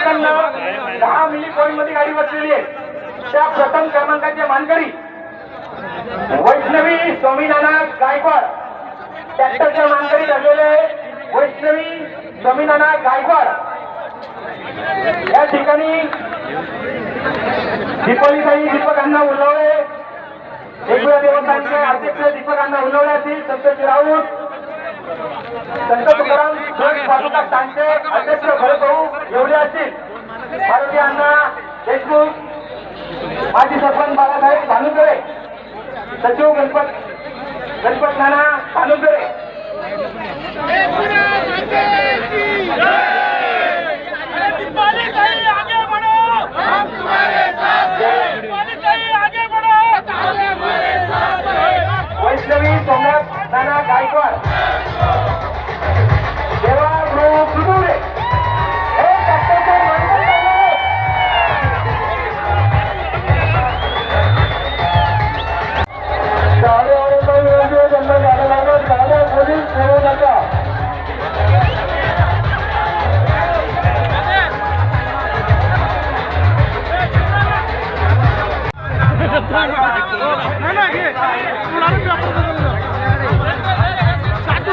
10 milli point मध्ये गाडी बसलेली आहे। त्या प्रथम क्रमांकाचे मानकरी वैष्णवी स्वामीनाथ गायकवाड, ट्रॅक्टरच्या मानकरी ठरलेले वैष्णवी स्वामीनाथ गायकवाड। या ठिकाणी दीपालीताई दीपक अण्णा उल्लवळे, एकविरा देवस्थानचे अध्यक्ष दीपक अण्णा उल्लवळे असतील, संतोष राऊत, संत तुकाराम स्वागत सांगते अध्यक्ष भरत भाऊ एवढे असतील, भारतीय अण्णा देशमुख, माजी सरपंच बाळासाहेब भानुकरे, सचिव गणपत नाना भानुकरे। वैष्णवी सोमनाथ नाना गायकवाड, देवा गुरुकुले हे ट्रॅक्टरचे त्यांना गाड्या लागत, गाड्या पोलीस ठेवू नका। सातू